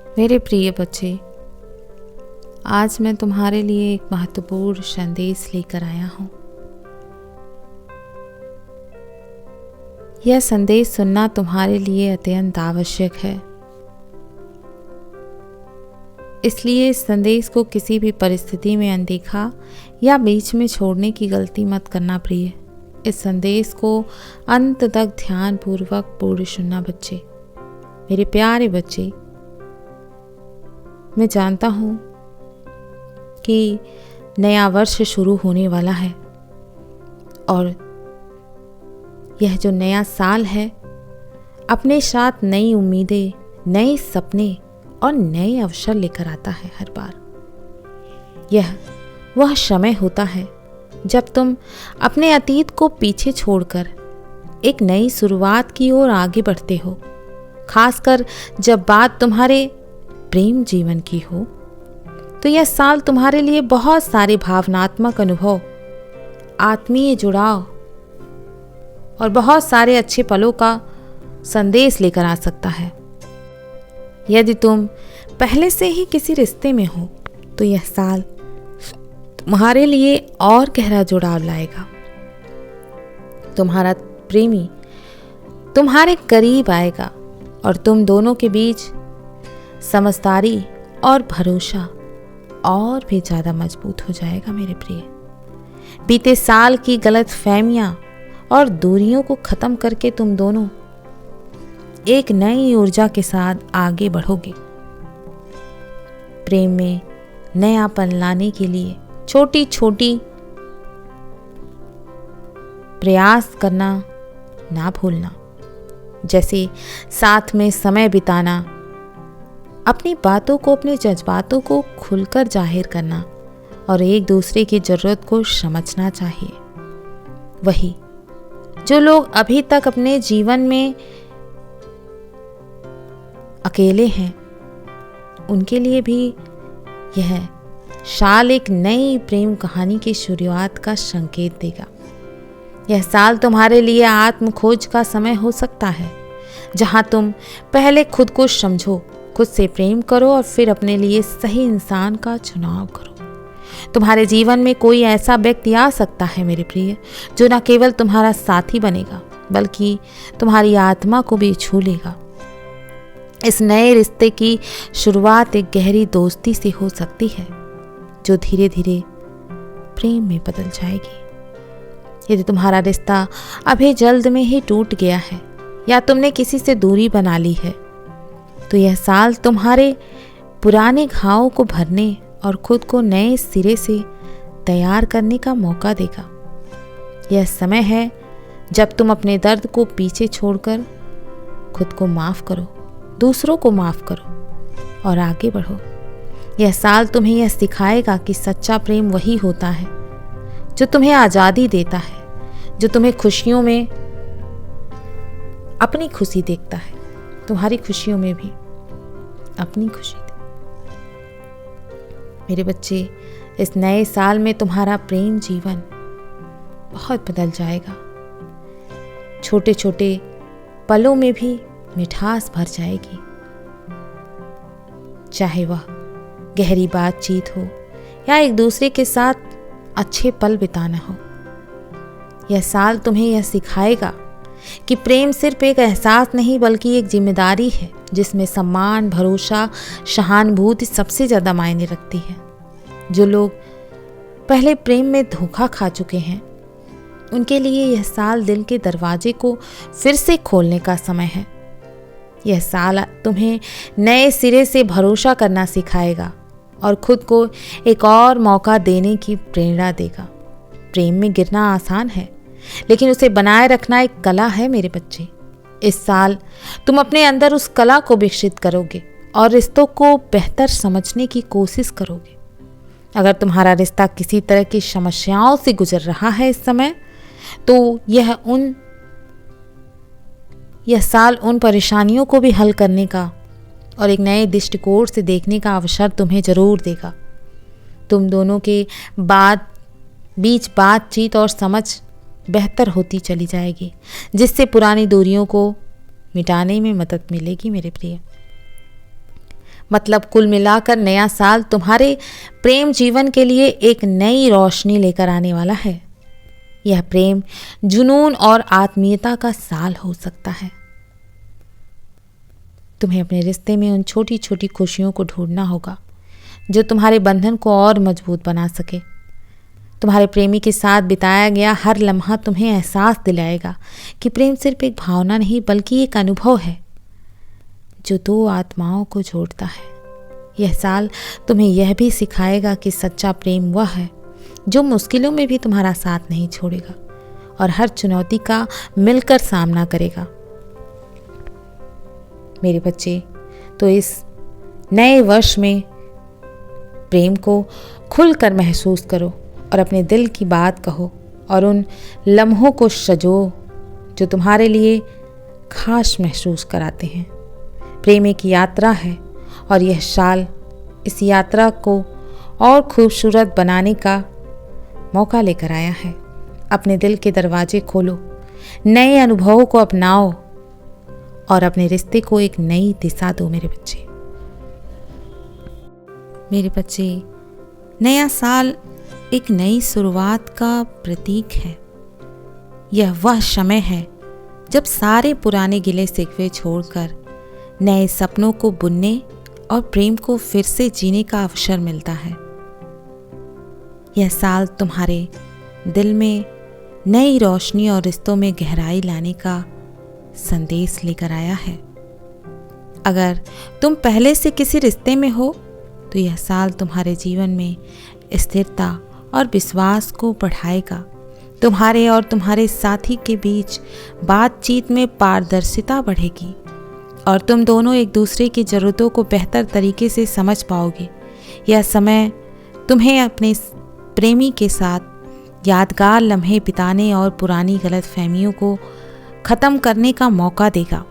मेरे प्रिय बच्चे, आज मैं तुम्हारे लिए एक महत्वपूर्ण संदेश लेकर आया हूँ। यह संदेश सुनना तुम्हारे लिए अत्यंत आवश्यक है। इसलिए इस संदेश को किसी भी परिस्थिति में अनदेखा या बीच में छोड़ने की गलती मत करना प्रिय। इस संदेश को अंत तक ध्यानपूर्वक पूर्ण सुनना बच्चे। मेरे प्यारे बच्चे, मैं जानता हूँ कि नया वर्ष शुरू होने वाला है और यह जो नया साल है अपने साथ नई उम्मीदें, नए सपने और नए अवसर लेकर आता है। हर बार यह वह समय होता है जब तुम अपने अतीत को पीछे छोड़कर एक नई शुरुआत की ओर आगे बढ़ते हो। खासकर जब बात तुम्हारे प्रेम जीवन की हो तो यह साल तुम्हारे लिए बहुत सारे भावनात्मक अनुभव, आत्मीय जुड़ाव और बहुत सारे अच्छे पलों का संदेश लेकर आ सकता है। यदि तुम पहले से ही किसी रिश्ते में हो तो यह साल तुम्हारे लिए और गहरा जुड़ाव लाएगा। तुम्हारा प्रेमी तुम्हारे करीब आएगा और तुम दोनों के बीच समझदारी और भरोसा और भी ज़्यादा मजबूत हो जाएगा। मेरे प्रिय, बीते साल की गलतफहमियां और दूरियों को ख़त्म करके तुम दोनों एक नई ऊर्जा के साथ आगे बढ़ोगे। प्रेम में नयापन लाने के लिए छोटी छोटी प्रयास करना ना भूलना, जैसे साथ में समय बिताना, अपनी बातों को, अपने जज्बातों को खुलकर जाहिर करना और एक दूसरे की ज़रूरत को समझना चाहिए। वही जो लोग अभी तक अपने जीवन में अकेले हैं उनके लिए भी यह साल एक नई प्रेम कहानी की शुरुआत का संकेत देगा। यह साल तुम्हारे लिए आत्म खोज का समय हो सकता है, जहां तुम पहले खुद को समझो, खुद से प्रेम करो और फिर अपने लिए सही इंसान का चुनाव करो। तुम्हारे जीवन में कोई ऐसा व्यक्ति आ सकता है मेरे प्रिय, जो न केवल तुम्हारा साथी बनेगा बल्कि तुम्हारी आत्मा को भी छू लेगा। इस नए रिश्ते की शुरुआत एक गहरी दोस्ती से हो सकती है जो धीरे धीरे प्रेम में बदल जाएगी। यदि तुम्हारा रिश्ता अभी जल्द में ही टूट गया है या तुमने किसी से दूरी बना ली है तो यह साल तुम्हारे पुराने घावों को भरने और खुद को नए सिरे से तैयार करने का मौका देगा। यह समय है जब तुम अपने दर्द को पीछे छोड़कर खुद को माफ़ करो, दूसरों को माफ़ करो और आगे बढ़ो। यह साल तुम्हें यह सिखाएगा कि सच्चा प्रेम वही होता है जो तुम्हें आज़ादी देता है, जो तुम्हें खुशियों में अपनी खुशी देखता है, तुम्हारी खुशियों में भी अपनी खुशी दे। मेरे बच्चे, इस नए साल में तुम्हारा प्रेम जीवन बहुत बदल जाएगा। छोटे छोटे पलों में भी मिठास भर जाएगी, चाहे वह गहरी बातचीत हो या एक दूसरे के साथ अच्छे पल बिताना हो। यह साल तुम्हें यह सिखाएगा कि प्रेम सिर्फ एक एहसास नहीं बल्कि एक जिम्मेदारी है जिसमें सम्मान, भरोसा, सहानुभूति सबसे ज़्यादा मायने रखती है। जो लोग पहले प्रेम में धोखा खा चुके हैं उनके लिए यह साल दिल के दरवाजे को फिर से खोलने का समय है। यह साल तुम्हें नए सिरे से भरोसा करना सिखाएगा और खुद को एक और मौका देने की प्रेरणा देगा। प्रेम में गिरना आसान है लेकिन उसे बनाए रखना एक कला है मेरे बच्चे। इस साल तुम अपने अंदर उस कला को विकसित करोगे और रिश्तों को बेहतर समझने की कोशिश करोगे। अगर तुम्हारा रिश्ता किसी तरह की समस्याओं से गुजर रहा है इस समय तो यह साल उन परेशानियों को भी हल करने का और एक नए दृष्टिकोण से देखने का अवसर तुम्हें जरूर देगा। तुम दोनों के बीच बातचीत और समझ बेहतर होती चली जाएगी, जिससे पुरानी दूरियों को मिटाने में मदद मिलेगी। मेरे प्रिय, मतलब कुल मिलाकर नया साल तुम्हारे प्रेम जीवन के लिए एक नई रोशनी लेकर आने वाला है। यह प्रेम, जुनून और आत्मीयता का साल हो सकता है। तुम्हें अपने रिश्ते में उन छोटी छोटी खुशियों को ढूंढना होगा जो तुम्हारे बंधन को और मजबूत बना सके। तुम्हारे प्रेमी के साथ बिताया गया हर लम्हा तुम्हें एहसास दिलाएगा कि प्रेम सिर्फ एक भावना नहीं बल्कि एक अनुभव है जो दो आत्माओं को जोड़ता है। यह साल तुम्हें यह भी सिखाएगा कि सच्चा प्रेम वह है जो मुश्किलों में भी तुम्हारा साथ नहीं छोड़ेगा और हर चुनौती का मिलकर सामना करेगा। मेरे बच्चे, तो इस नए वर्ष में प्रेम को खुलकर महसूस करो और अपने दिल की बात कहो और उन लम्हों को सजो जो तुम्हारे लिए खास महसूस कराते हैं। प्रेम एक यात्रा है और यह साल इस यात्रा को और खूबसूरत बनाने का मौका लेकर आया है। अपने दिल के दरवाजे खोलो, नए अनुभवों को अपनाओ और अपने रिश्ते को एक नई दिशा दो। मेरे बच्चे, नया साल एक नई शुरुआत का प्रतीक है। यह वह समय है जब सारे पुराने गिले शिकवे छोड़कर नए सपनों को बुनने और प्रेम को फिर से जीने का अवसर मिलता है। यह साल तुम्हारे दिल में नई रोशनी और रिश्तों में गहराई लाने का संदेश लेकर आया है। अगर तुम पहले से किसी रिश्ते में हो तो यह साल तुम्हारे जीवन में स्थिरता और विश्वास को बढ़ाएगा। तुम्हारे और तुम्हारे साथी के बीच बातचीत में पारदर्शिता बढ़ेगी और तुम दोनों एक दूसरे की ज़रूरतों को बेहतर तरीके से समझ पाओगे। यह समय तुम्हें अपने प्रेमी के साथ यादगार लम्हे बिताने और पुरानी गलतफहमियों को ख़त्म करने का मौका देगा।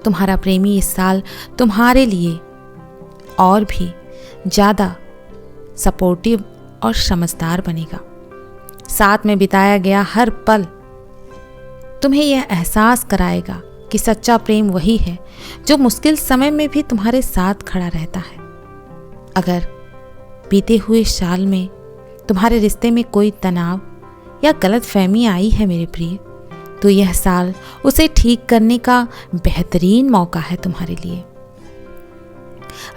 तुम्हारा प्रेमी इस साल तुम्हारे लिए और भी ज़्यादा सपोर्टिव और समझदार बनेगा। साथ में बिताया गया हर पल तुम्हें यह एहसास कराएगा कि सच्चा प्रेम वही है जो मुश्किल समय में भी तुम्हारे साथ खड़ा रहता है। अगर बीते हुए साल में तुम्हारे रिश्ते में कोई तनाव या गलतफहमी आई है मेरे प्रिय, तो यह साल उसे ठीक करने का बेहतरीन मौका है तुम्हारे लिए।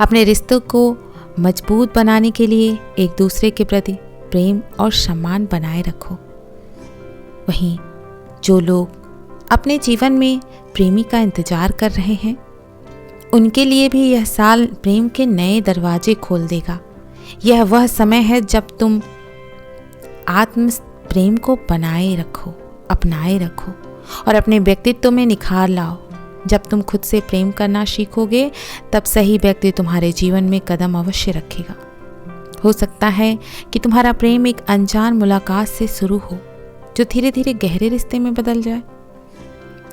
अपने रिश्तों को मजबूत बनाने के लिए एक दूसरे के प्रति प्रेम और सम्मान बनाए रखो। वहीं जो लोग अपने जीवन में प्रेमी का इंतजार कर रहे हैं, उनके लिए भी यह साल प्रेम के नए दरवाजे खोल देगा। यह वह समय है जब तुम आत्म प्रेम को बनाए रखो, अपनाए रखो और अपने व्यक्तित्व में निखार लाओ। जब तुम खुद से प्रेम करना सीखोगे, तब सही व्यक्ति तुम्हारे जीवन में कदम अवश्य रखेगा। हो सकता है कि तुम्हारा प्रेम एक अनजान मुलाकात से शुरू हो, जो धीरे धीरे गहरे रिश्ते में बदल जाए।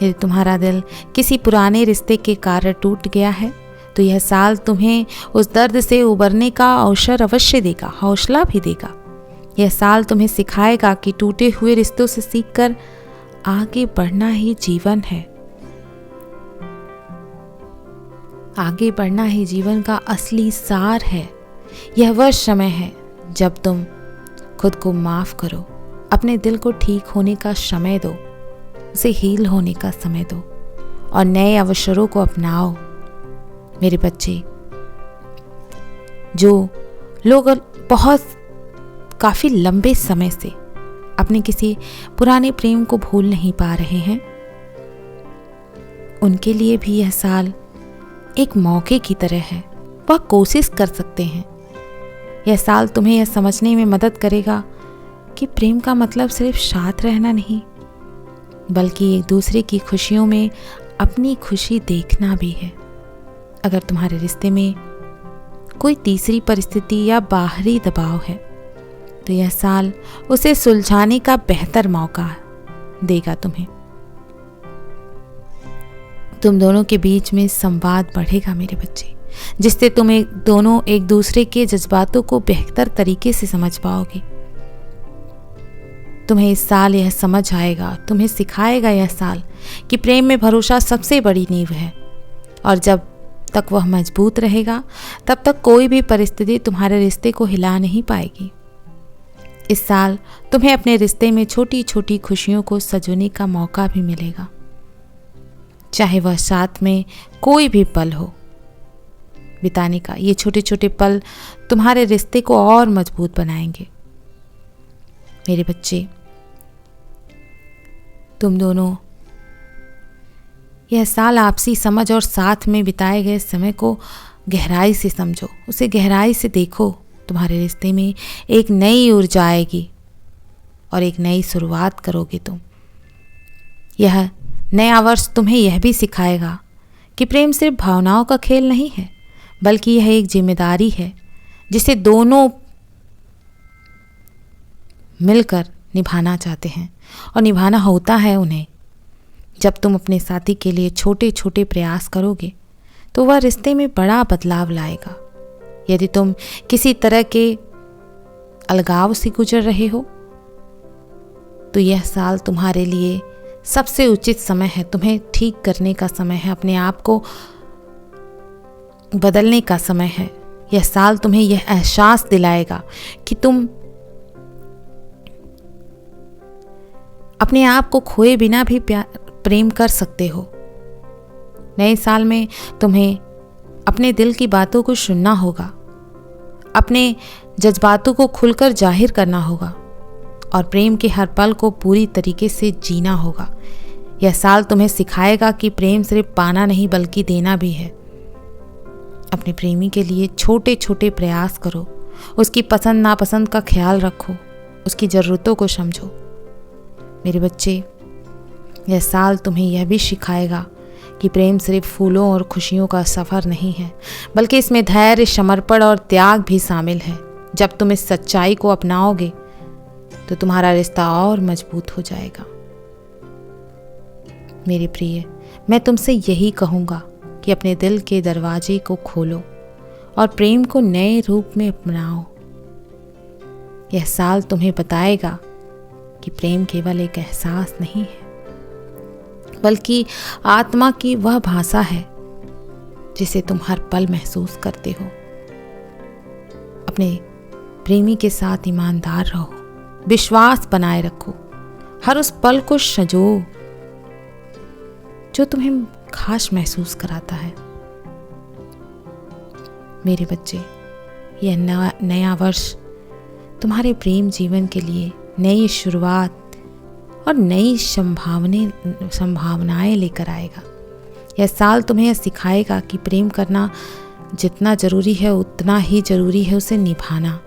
यदि तुम्हारा दिल किसी पुराने रिश्ते के कारण टूट गया है, तो यह साल तुम्हें उस दर्द से उबरने का अवसर अवश्य देगा, हौसला भी देगा। यह साल तुम्हें सिखाएगा कि टूटे हुए रिश्तों से सीखकर आगे बढ़ना ही जीवन है। आगे बढ़ना ही जीवन का असली सार है। यह वह समय है जब तुम खुद को माफ करो, अपने दिल को ठीक होने का समय दो, उसे हील होने का समय दो और नए अवसरों को अपनाओ। मेरे बच्चे, जो लोग काफ़ी लंबे समय से अपने किसी पुराने प्रेम को भूल नहीं पा रहे हैं, उनके लिए भी यह साल एक मौके की तरह है। वह कोशिश कर सकते हैं। यह साल तुम्हें यह समझने में मदद करेगा कि प्रेम का मतलब सिर्फ साथ रहना नहीं, बल्कि एक दूसरे की खुशियों में अपनी खुशी देखना भी है। अगर तुम्हारे रिश्ते में कोई तीसरी परिस्थिति या बाहरी दबाव है, तो यह साल उसे सुलझाने का बेहतर मौका देगा तुम्हें। तुम दोनों के बीच में संवाद बढ़ेगा मेरे बच्चे, जिससे तुम दोनों एक दूसरे के जज्बातों को बेहतर तरीके से समझ पाओगे। तुम्हें इस साल यह समझ आएगा, तुम्हें सिखाएगा यह साल कि प्रेम में भरोसा सबसे बड़ी नींव है। और जब तक वह मजबूत रहेगा, तब तक कोई भी परिस्थिति तुम्हारे रिश्ते को हिला नहीं पाएगी। इस साल तुम्हें अपने रिश्ते में छोटी छोटी खुशियों को सजोने का मौका भी मिलेगा, चाहे वह साथ में कोई भी पल हो। बिताने का ये छोटे छोटे पल तुम्हारे रिश्ते को और मजबूत बनाएंगे। मेरे बच्चे, तुम दोनों यह साल आपसी समझ और साथ में बिताए गए समय को गहराई से समझो, उसे गहराई से देखो। तुम्हारे रिश्ते में एक नई ऊर्जा आएगी और एक नई शुरुआत करोगे तुम। यह नया वर्ष तुम्हें यह भी सिखाएगा कि प्रेम सिर्फ भावनाओं का खेल नहीं है, बल्कि यह एक जिम्मेदारी है जिसे दोनों मिलकर निभाना चाहते हैं और निभाना होता है उन्हें। जब तुम अपने साथी के लिए छोटे छोटे प्रयास करोगे तो वह रिश्ते में बड़ा बदलाव लाएगा। यदि तुम किसी तरह के अलगाव से गुजर रहे हो तो यह साल तुम्हारे लिए सबसे उचित समय है, तुम्हें ठीक करने का समय है, अपने आप को बदलने का समय है। यह साल तुम्हें यह एहसास दिलाएगा कि तुम अपने आप को खोए बिना भी प्रेम कर सकते हो। नए साल में तुम्हें अपने दिल की बातों को सुनना होगा, अपने जज्बातों को खुलकर जाहिर करना होगा और प्रेम के हर पल को पूरी तरीके से जीना होगा। यह साल तुम्हें सिखाएगा कि प्रेम सिर्फ पाना नहीं बल्कि देना भी है। अपने प्रेमी के लिए छोटे छोटे प्रयास करो, उसकी पसंद नापसंद का ख्याल रखो, उसकी ज़रूरतों को समझो। मेरे बच्चे, यह साल तुम्हें यह भी सिखाएगा कि प्रेम सिर्फ फूलों और खुशियों का सफ़र नहीं है, बल्कि इसमें धैर्य, समर्पण और त्याग भी शामिल है। जब तुम इस सच्चाई को अपनाओगे तो तुम्हारा रिश्ता और मजबूत हो जाएगा। मेरे प्रिय, मैं तुमसे यही कहूँगा कि अपने दिल के दरवाजे को खोलो और प्रेम को नए रूप में अपनाओ। यह साल तुम्हें बताएगा कि प्रेम केवल एक एहसास नहीं है, बल्कि आत्मा की वह भाषा है जिसे तुम हर पल महसूस करते हो। अपने प्रेमी के साथ ईमानदार रहो, विश्वास बनाए रखो, हर उस पल को सजो जो तुम्हें खास महसूस कराता है। मेरे बच्चे, यह नया वर्ष तुम्हारे प्रेम जीवन के लिए नई शुरुआत और नई संभावनाएं लेकर आएगा। यह साल तुम्हें यह सिखाएगा कि प्रेम करना जितना जरूरी है उतना ही जरूरी है उसे निभाना।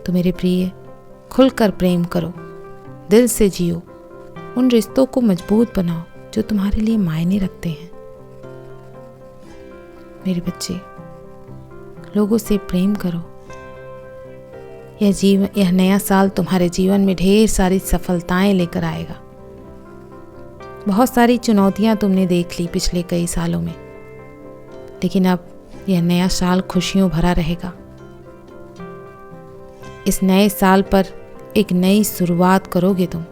तो मेरे प्रिय, खुलकर प्रेम करो, दिल से जियो, उन रिश्तों को मजबूत बनाओ जो तुम्हारे लिए मायने रखते हैं। मेरे बच्चे, लोगों से प्रेम करो। यह नया साल तुम्हारे जीवन में ढेर सारी सफलताएं लेकर आएगा। बहुत सारी चुनौतियां तुमने देख ली पिछले कई सालों में, लेकिन अब यह नया साल खुशियों भरा रहेगा। इस नए साल पर एक नई शुरुआत करोगे तुम,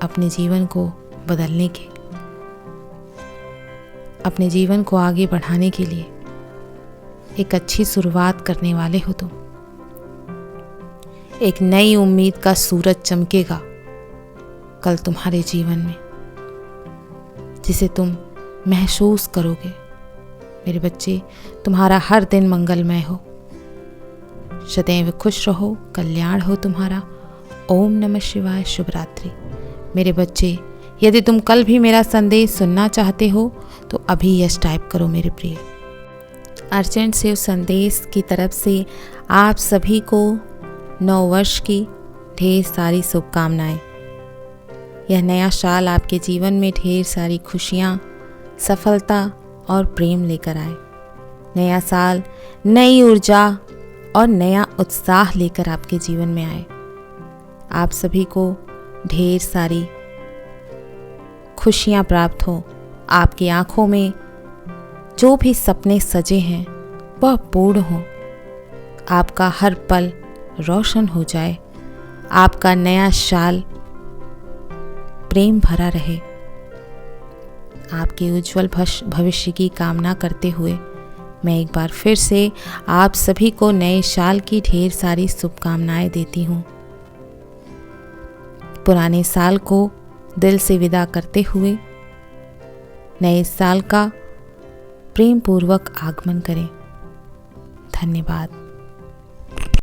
अपने जीवन को बदलने के, अपने जीवन को आगे बढ़ाने के लिए एक अच्छी शुरुआत करने वाले हो तुम। एक नई उम्मीद का सूरज चमकेगा कल तुम्हारे जीवन में, जिसे तुम महसूस करोगे। मेरे बच्चे, तुम्हारा हर दिन मंगलमय हो, सदैव खुश रहो, कल्याण हो तुम्हारा। ओम नमः शिवाय। शुभ रात्रि। मेरे बच्चे, यदि तुम कल भी मेरा संदेश सुनना चाहते हो तो अभी यस टाइप करो मेरे प्रिय। अर्जेंट शिव संदेश की तरफ से आप सभी को नव वर्ष की ढेर सारी शुभकामनाएं। यह नया साल आपके जीवन में ढेर सारी खुशियाँ, सफलता और प्रेम लेकर आए। नया साल नई ऊर्जा और नया उत्साह लेकर आपके जीवन में आए। आप सभी को ढेर सारी खुशियाँ प्राप्त हो। आपकी आँखों में जो भी सपने सजे हैं वह पूर्ण हो। आपका हर पल रोशन हो जाए। आपका नया साल प्रेम भरा रहे। आपके उज्जवल भविष्य की कामना करते हुए मैं एक बार फिर से आप सभी को नए साल की ढेर सारी शुभकामनाएं देती हूँ। पुराने साल को दिल से विदा करते हुए नए साल का प्रेम पूर्वक आगमन करें। धन्यवाद।